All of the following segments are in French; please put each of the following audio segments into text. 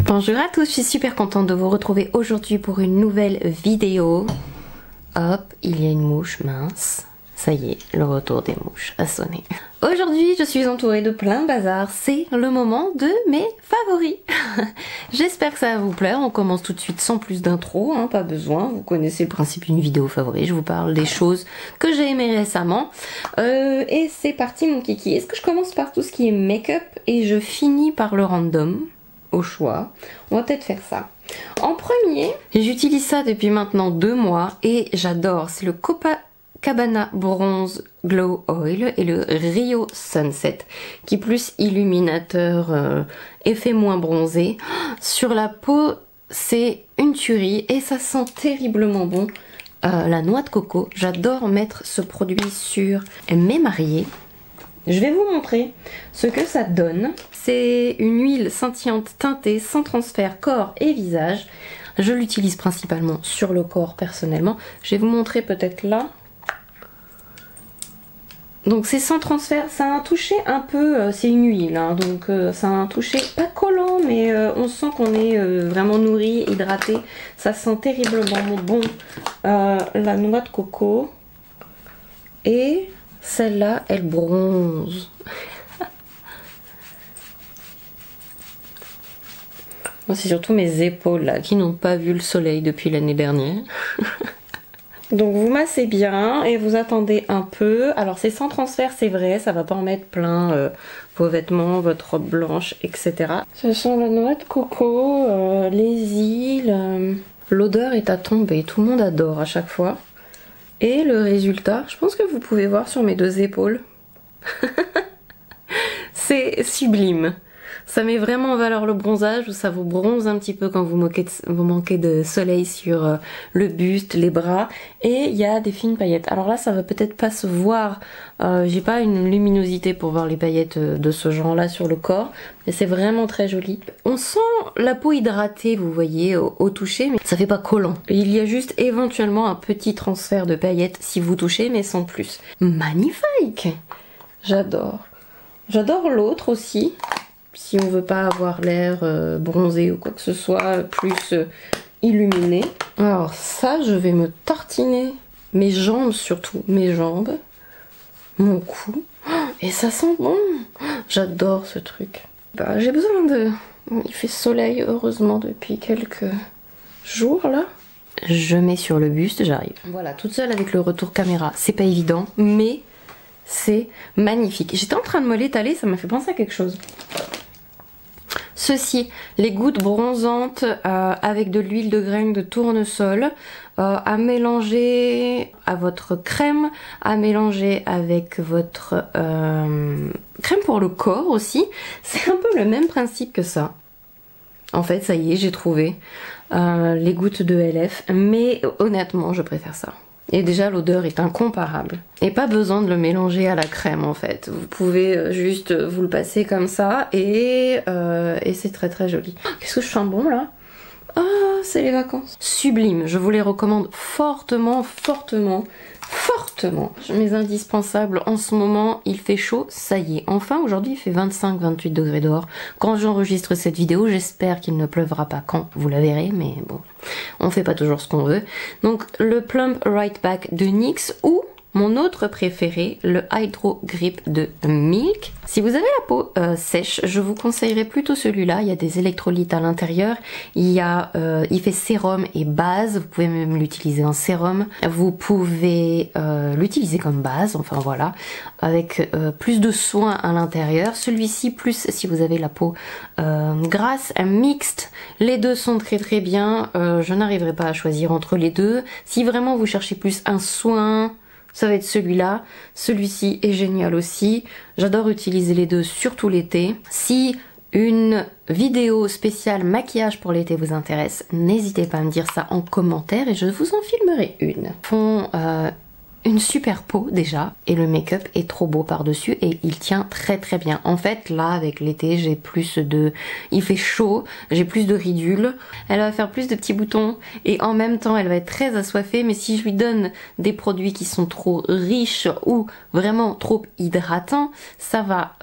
Bonjour à tous, je suis super contente de vous retrouver aujourd'hui pour une nouvelle vidéo. Hop, il y a une mouche mince. Ça y est, le retour des mouches a sonné. Aujourd'hui, je suis entourée de plein de bazar. C'est le moment de mes favoris. J'espère que ça va vous plaire. On commence tout de suite sans plus d'intro, hein, pas besoin. Vous connaissez le principe d'une vidéo favori. Je vous parle des choses que j'ai aimées récemment. Et c'est parti mon kiki. Est-ce que je commence par tout ce qui est make-up et je finis par le random au choix? On va peut-être faire ça. En premier, j'utilise ça depuis maintenant 2 mois et j'adore. C'est le Copacabana Bronze Glow Oil et le Rio Sunset qui plus illuminateur, effet moins bronzé. Sur la peau, c'est une tuerie et ça sent terriblement bon. La noix de coco, j'adore mettre ce produit sur mes mariés. Je vais vous montrer ce que ça donne. C'est une huile scintillante teintée sans transfert corps et visage. Je l'utilise principalement sur le corps personnellement. Je vais vous montrer peut-être là. Donc c'est sans transfert, ça a un toucher un peu, c'est une huile, hein, donc ça a un toucher pas collant, mais on sent qu'on est vraiment nourri, hydraté. Ça sent terriblement bon la noix de coco. Et celle-là, elle bronze. C'est surtout mes épaules là qui n'ont pas vu le soleil depuis l'année dernière. Donc vous massez bien et vous attendez un peu. Alors c'est sans transfert, c'est vrai, ça va pas en mettre plein vos vêtements, votre robe blanche, etc. Ce sont la noix de coco, les îles. L'odeur est à tomber, tout le monde adore à chaque fois. Et le résultat, je pense que vous pouvez voir sur mes 2 épaules. C'est sublime. Ça met vraiment en valeur le bronzage, ça vous bronze un petit peu quand vous manquez de soleil sur le buste, les bras. Et il y a des fines paillettes. Alors là, ça va peut-être pas se voir. J'ai pas une luminosité pour voir les paillettes de ce genre-là sur le corps. Mais c'est vraiment très joli. On sent la peau hydratée, vous voyez, au toucher, mais ça fait pas collant. Il y a juste éventuellement un petit transfert de paillettes si vous touchez, mais sans plus. Magnifique! J'adore. J'adore l'autre aussi. Si on veut pas avoir l'air bronzé ou quoi que ce soit, plus illuminé. Alors ça, je vais me tartiner mes jambes surtout, mes jambes, mon cou. Et ça sent bon. J'adore ce truc. Bah, j'ai besoin de... Il fait soleil heureusement depuis quelques jours là. Je mets sur le buste, j'arrive. Voilà, toute seule avec le retour caméra, c'est pas évident, mais c'est magnifique. J'étais en train de me l'étaler, ça m'a fait penser à quelque chose. Ceci, les gouttes bronzantes avec de l'huile de graines de tournesol à mélanger à votre crème, à mélanger avec votre crème pour le corps aussi. C'est un peu le même principe que ça. En fait, ça y est, j'ai trouvé les gouttes de LF, mais honnêtement, je préfère ça. Et déjà l'odeur est incomparable. Et pas besoin de le mélanger à la crème en fait. Vous pouvez juste vous le passer comme ça et c'est très très joli. Qu'est-ce que je sens bon là? Ah, c'est les vacances. Sublime, je vous les recommande fortement, fortement, fortement. Mes indispensables en ce moment, il fait chaud, ça y est. Enfin aujourd'hui il fait 25-28 degrés dehors. Quand j'enregistre cette vidéo, j'espère qu'il ne pleuvra pas quand, vous la verrez, mais bon, on fait pas toujours ce qu'on veut. Donc le Plump Right Back de NYX ou mon autre préféré, le Hydro Grip de Milk. Si vous avez la peau sèche, je vous conseillerais plutôt celui-là. Il y a des électrolytes à l'intérieur. Il fait sérum et base. Vous pouvez même l'utiliser en sérum. Vous pouvez l'utiliser comme base, enfin voilà, avec plus de soin à l'intérieur. Celui-ci, plus si vous avez la peau grasse, mixte. Les deux sont très très bien. Je n'arriverai pas à choisir entre les deux. Si vraiment vous cherchez plus un soin, ça va être celui-là. Celui-ci est génial aussi. J'adore utiliser les deux, surtout l'été. Si une vidéo spéciale maquillage pour l'été vous intéresse, n'hésitez pas à me dire ça en commentaire et je vous en filmerai une. Fond une super peau déjà et le make-up est trop beau par-dessus et il tient très très bien. En fait là avec l'été j'ai plus de... il fait chaud, j'ai plus de ridules, elle va faire plus de petits boutons et en même temps elle va être très assoiffée, mais si je lui donne des produits qui sont trop riches ou vraiment trop hydratants, ça va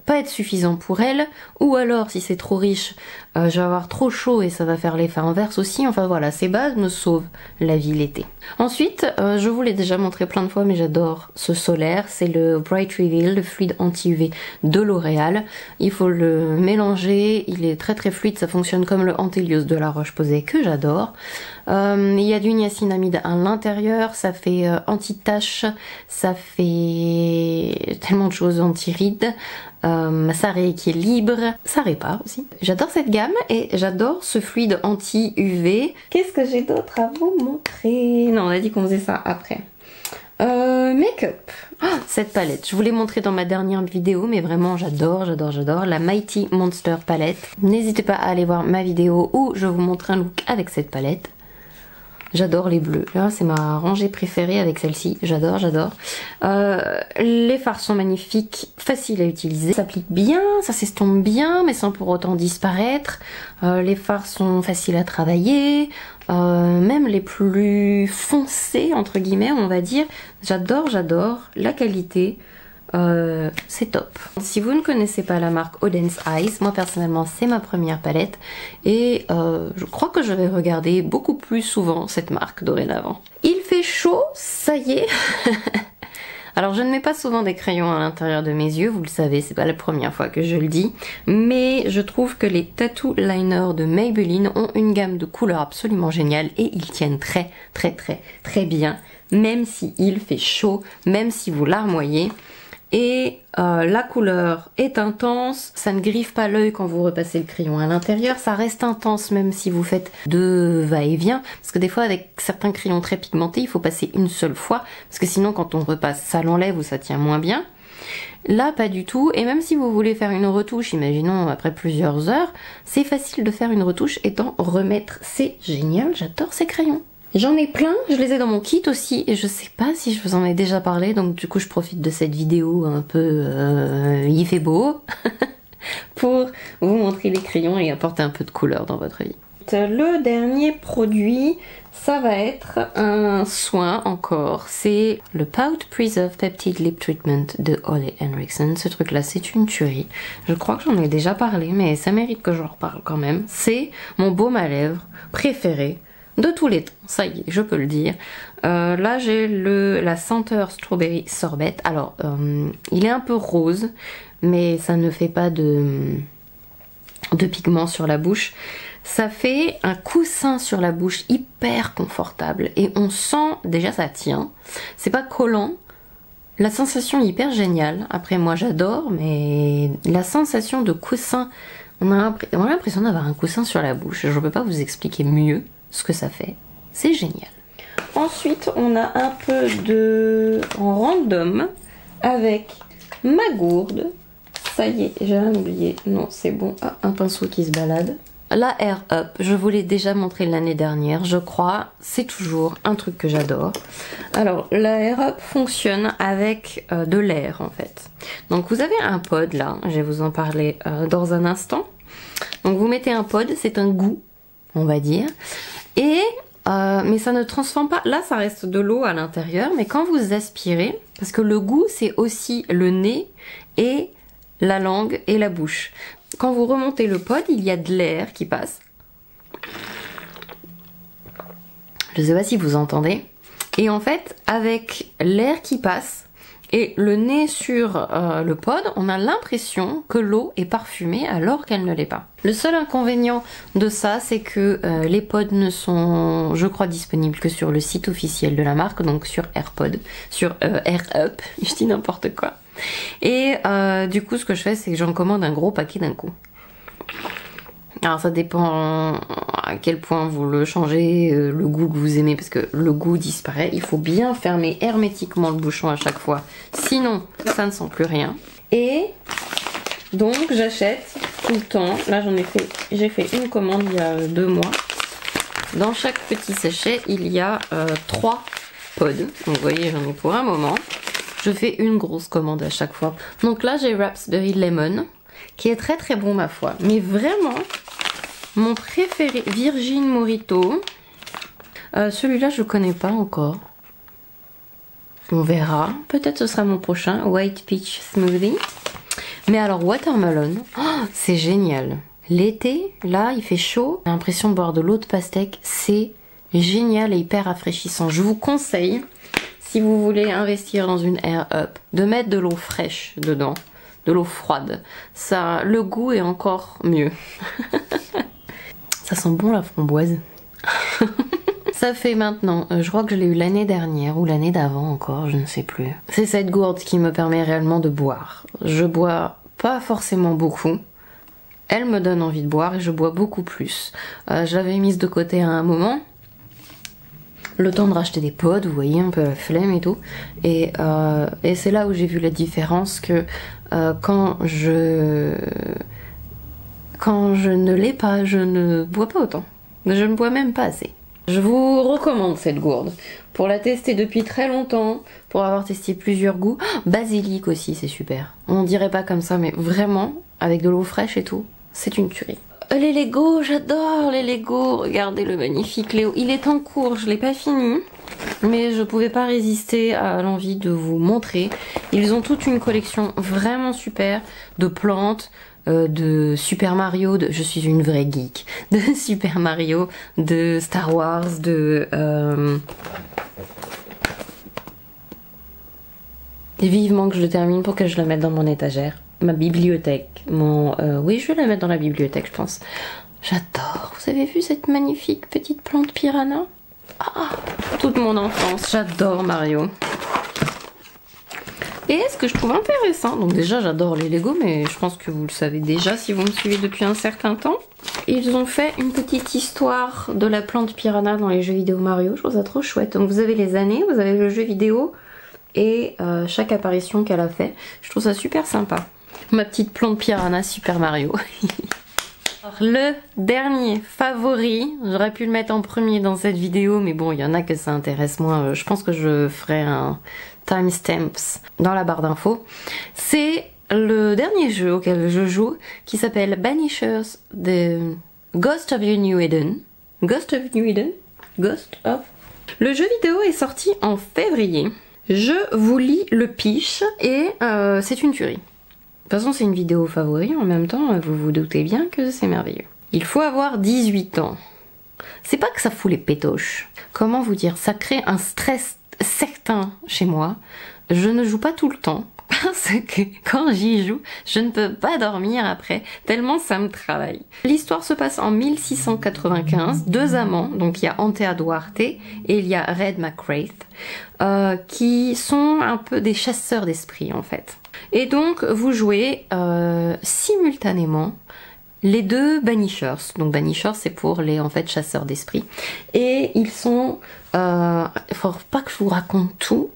pas être suffisant pour elle, ou alors si c'est trop riche, je vais avoir trop chaud et ça va faire l'effet inverse aussi. Enfin voilà, ces bases me sauvent la vie l'été. Ensuite, je vous l'ai déjà montré plein de fois, mais j'adore ce solaire, c'est le Bright Reveal, le fluide anti-UV de L'Oréal. Il faut le mélanger, il est très très fluide, ça fonctionne comme le Antelios de La Roche-Posay que j'adore. Il y a du niacinamide à l'intérieur, ça fait anti-tache, ça fait tellement de choses, anti-rides, ça rééquilibre, ça répare aussi. J'adore cette gamme et j'adore ce fluide anti-UV. Qu'est-ce que j'ai d'autre à vous montrer? Non, on a dit qu'on faisait ça après. Make-up. Cette palette, je vous l'ai montrée dans ma dernière vidéo, mais vraiment j'adore la Mighty Monster palette. N'hésitez pas à aller voir ma vidéo où je vous montre un look avec cette palette. J'adore les bleus, là c'est ma rangée préférée avec celle-ci, j'adore. Les fards sont magnifiques, faciles à utiliser, ça s'applique bien, ça s'estompe bien mais sans pour autant disparaître. Les fards sont faciles à travailler, même les plus foncés entre guillemets on va dire. J'adore la qualité. C'est top. Si vous ne connaissez pas la marque Odense Eyes, moi personnellement c'est ma première palette et je crois que je vais regarder beaucoup plus souvent cette marque dorénavant. Il fait chaud, ça y est. Alors je ne mets pas souvent des crayons à l'intérieur de mes yeux, vous le savez, c'est pas la première fois que je le dis, mais je trouve que les tattoo liners de Maybelline ont une gamme de couleurs absolument géniale et ils tiennent très bien, même si il fait chaud, même si vous larmoyez. Et la couleur est intense, ça ne griffe pas l'œil quand vous repassez le crayon à l'intérieur, ça reste intense même si vous faites deux va-et-vient, parce que des fois avec certains crayons très pigmentés il faut passer une seule fois, parce que sinon quand on repasse ça l'enlève ou ça tient moins bien. Là pas du tout, et même si vous voulez faire une retouche, imaginons après plusieurs heures, c'est facile de faire une retouche et d'en remettre, c'est génial, j'adore ces crayons. J'en ai plein, je les ai dans mon kit aussi et je sais pas si je vous en ai déjà parlé, donc du coup je profite de cette vidéo un peu il fait beau pour vous montrer les crayons et apporter un peu de couleur dans votre vie. Le dernier produit, ça va être un soin encore, c'est le Pout Preserve Peptide Lip Treatment de Ole Henriksen. Ce truc là c'est une tuerie, je crois que j'en ai déjà parlé mais ça mérite que j'en reparle quand même. C'est mon baume à lèvres préféré de tous les temps, ça y est, je peux le dire. Là j'ai la senteur Strawberry Sorbet. Alors il est un peu rose, mais ça ne fait pas de pigment sur la bouche. Ça fait un coussin sur la bouche hyper confortable et on sent, déjà ça tient, c'est pas collant. La sensation est hyper géniale. Après moi j'adore, mais la sensation de coussin, on a l'impression d'avoir un coussin sur la bouche. Je peux pas vous expliquer mieux ce que ça fait, c'est génial. Ensuite on a un peu de random avec ma gourde. Ça y est, j'ai rien oublié, non c'est bon. Ah, un pinceau qui se balade. La Air Up, je vous l'ai déjà montré l'année dernière, je crois, c'est toujours un truc que j'adore. Alors la Air Up fonctionne avec de l'air en fait. Donc vous avez un pod là, je vais vous en parler dans un instant. Donc vous mettez un pod, c'est un goût on va dire, et mais ça ne transforme pas, là ça reste de l'eau à l'intérieur, mais quand vous aspirez, parce que le goût c'est aussi le nez et la langue et la bouche. Quand vous remontez le pod, il y a de l'air qui passe. Je sais pas si vous entendez. Et en fait, avec l'air qui passe et le nez sur le pod, on a l'impression que l'eau est parfumée alors qu'elle ne l'est pas. Le seul inconvénient de ça, c'est que les pods ne sont, je crois, disponibles que sur le site officiel de la marque, donc sur AirPod, sur Air Up, je dis n'importe quoi. Et du coup, ce que je fais, c'est que j'en commande un gros paquet d'un coup. Alors ça dépend à quel point vous le changez, le goût que vous aimez, parce que le goût disparaît. Il faut bien fermer hermétiquement le bouchon à chaque fois, sinon ça ne sent plus rien. Et donc j'achète tout le temps. Là j'ai fait une commande il y a 2 mois. Dans chaque petit sachet, il y a 3 pod. Donc vous voyez, j'en ai pour un moment. Je fais une grosse commande à chaque fois. Donc là, j'ai Raspberry Lemon, qui est très très bon ma foi. Mais vraiment, mon préféré, Virgin Mojito. Celui-là, je connais pas encore. On verra. Peut-être ce sera mon prochain. White Peach Smoothie. Mais alors, Watermelon, oh, c'est génial. L'été, là, il fait chaud. J'ai l'impression de boire de l'eau de pastèque. C'est génial et hyper rafraîchissant. Je vous conseille, si vous voulez investir dans une Air Up, de mettre de l'eau fraîche dedans. De l'eau froide. Ça, le goût est encore mieux. Ça sent bon la framboise. Ça fait maintenant, je crois que je l'ai eu l'année dernière ou l'année d'avant encore, je ne sais plus. C'est cette gourde qui me permet réellement de boire. Je bois pas forcément beaucoup. Elle me donne envie de boire et je bois beaucoup plus. Je l'avais mise de côté à un moment. Le temps de racheter des pods, vous voyez un peu la flemme et tout. Et c'est là où j'ai vu la différence que quand je ne l'ai pas, je ne bois pas autant. Je ne bois même pas assez. Je vous recommande cette gourde. Pour la tester depuis très longtemps, pour avoir testé plusieurs goûts. Basilic aussi, c'est super. On dirait pas comme ça, mais vraiment, avec de l'eau fraîche et tout, c'est une tuerie. Les Lego, j'adore les Lego. Regardez le magnifique Léo. Il est en cours, je l'ai pas fini. Mais je pouvais pas résister à l'envie de vous montrer. Ils ont toute une collection vraiment super de plantes, de Super Mario, je suis une vraie geek, de Super Mario, de Star Wars, de... Et vivement que je le termine pour que je la mette dans mon étagère. Ma bibliothèque. Oui, je vais la mettre dans la bibliothèque, je pense. J'adore. Vous avez vu cette magnifique petite plante piranha? Ah, toute mon enfance. J'adore Mario. Et ce que je trouve intéressant, donc déjà j'adore les Lego, mais je pense que vous le savez déjà si vous me suivez depuis un certain temps. Ils ont fait une petite histoire de la plante piranha dans les jeux vidéo Mario, je trouve ça trop chouette. Donc vous avez les années, vous avez le jeu vidéo et chaque apparition qu'elle a fait. Je trouve ça super sympa. Ma petite plante piranha Super Mario. Alors, le dernier favori, j'aurais pu le mettre en premier dans cette vidéo, mais bon, il y en a que ça intéresse moins. Je pense que je ferai un timestamps dans la barre d'infos. C'est le dernier jeu auquel je joue qui s'appelle Banishers The Ghost of New Eden. Ghost of New Eden? Ghost of... Le jeu vidéo est sorti en février. Je vous lis le pitch et c'est une tuerie. De toute façon, c'est une vidéo favori, en même temps, vous vous doutez bien que c'est merveilleux. Il faut avoir 18 ans. C'est pas que ça fout les pétoches. Comment vous dire? Ça crée un stress certain chez moi. Je ne joue pas tout le temps, parce que quand j'y joue, je ne peux pas dormir après, tellement ça me travaille. L'histoire se passe en 1695, deux amants, donc il y a Antea Duarte et il y a Red McWraith, qui sont un peu des chasseurs d'esprits en fait. Et donc vous jouez simultanément les deux Banishers. Donc Banishers c'est pour les en fait chasseurs d'esprits. Et ils sont, faut pas que je vous raconte tout,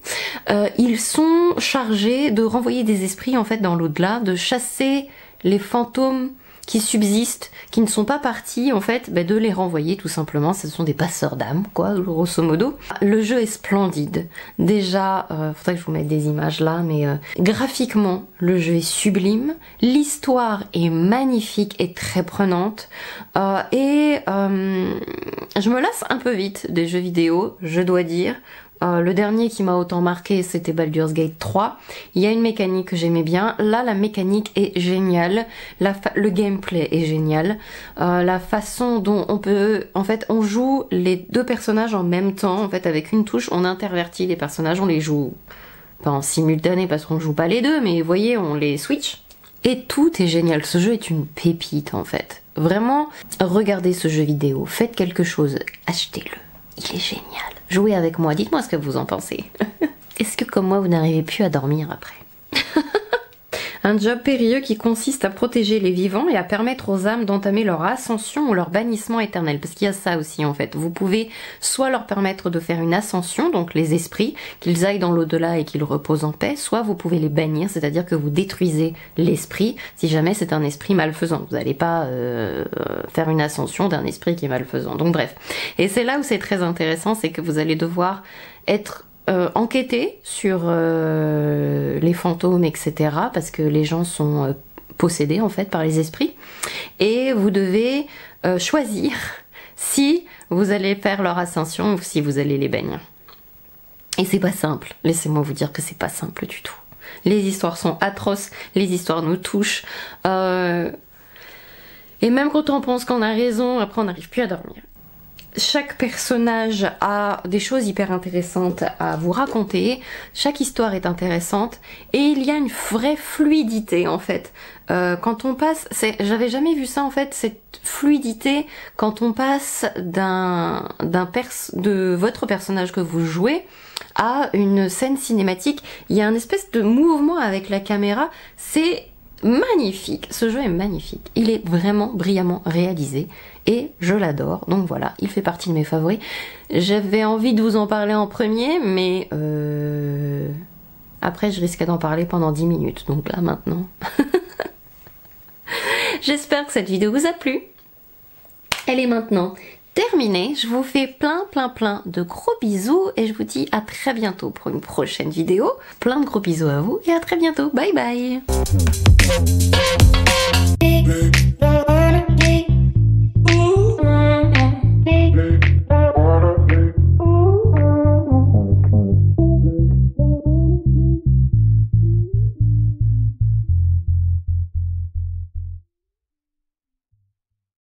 ils sont chargés de renvoyer des esprits en fait dans l'au-delà, de chasser les fantômes qui subsistent, qui ne sont pas partis, en fait, de les renvoyer tout simplement. Ce sont des passeurs d'âmes, quoi, grosso modo. Le jeu est splendide. Déjà, faudrait que je vous mette des images là, mais graphiquement, le jeu est sublime. L'histoire est magnifique et très prenante. Je me lasse un peu vite des jeux vidéo, je dois dire. Le dernier qui m'a autant marqué, c'était Baldur's Gate 3. Il y a une mécanique que j'aimais bien. Là, la mécanique est géniale. Le gameplay est génial. La façon dont on peut... En fait, on joue les deux personnages en même temps. En fait, avec une touche, on intervertit les personnages. On les joue pas en simultané parce qu'on joue pas les deux, mais vous voyez, on les switch. Et tout est génial. Ce jeu est une pépite, en fait. Vraiment, regardez ce jeu vidéo. Faites quelque chose. Achetez-le. Il est génial. Jouez avec moi, dites-moi ce que vous en pensez. Est-ce que comme moi vous n'arrivez plus à dormir après? Un job périlleux qui consiste à protéger les vivants et à permettre aux âmes d'entamer leur ascension ou leur bannissement éternel. Parce qu'il y a ça aussi en fait. Vous pouvez soit leur permettre de faire une ascension, donc les esprits, qu'ils aillent dans l'au-delà et qu'ils reposent en paix, soit vous pouvez les bannir, c'est-à-dire que vous détruisez l'esprit si jamais c'est un esprit malfaisant. Vous n'allez pas faire une ascension d'un esprit qui est malfaisant. Donc bref. Et c'est là où c'est très intéressant, c'est que vous allez devoir être enquêter sur les fantômes, etc. Parce que les gens sont possédés en fait par les esprits. Et vous devez choisir si vous allez faire leur ascension ou si vous allez les bénir. Et c'est pas simple, laissez-moi vous dire que c'est pas simple du tout. Les histoires sont atroces, les histoires nous touchent. Et même quand on pense qu'on a raison, après on n'arrive plus à dormir. Chaque personnage a des choses hyper intéressantes à vous raconter, chaque histoire est intéressante et il y a une vraie fluidité en fait. Quand on passe, j'avais jamais vu ça en fait, cette fluidité quand on passe de votre personnage que vous jouez à une scène cinématique, il y a une espèce de mouvement avec la caméra, c'est magnifique, ce jeu est magnifique, il est vraiment brillamment réalisé et je l'adore, donc voilà, il fait partie de mes favoris. J'avais envie de vous en parler en premier, mais après je risquais d'en parler pendant 10 minutes, donc là maintenant. J'espère que cette vidéo vous a plu, elle est maintenant terminée, je vous fais plein de gros bisous et je vous dis à très bientôt pour une prochaine vidéo. Plein de gros bisous à vous et à très bientôt, bye bye.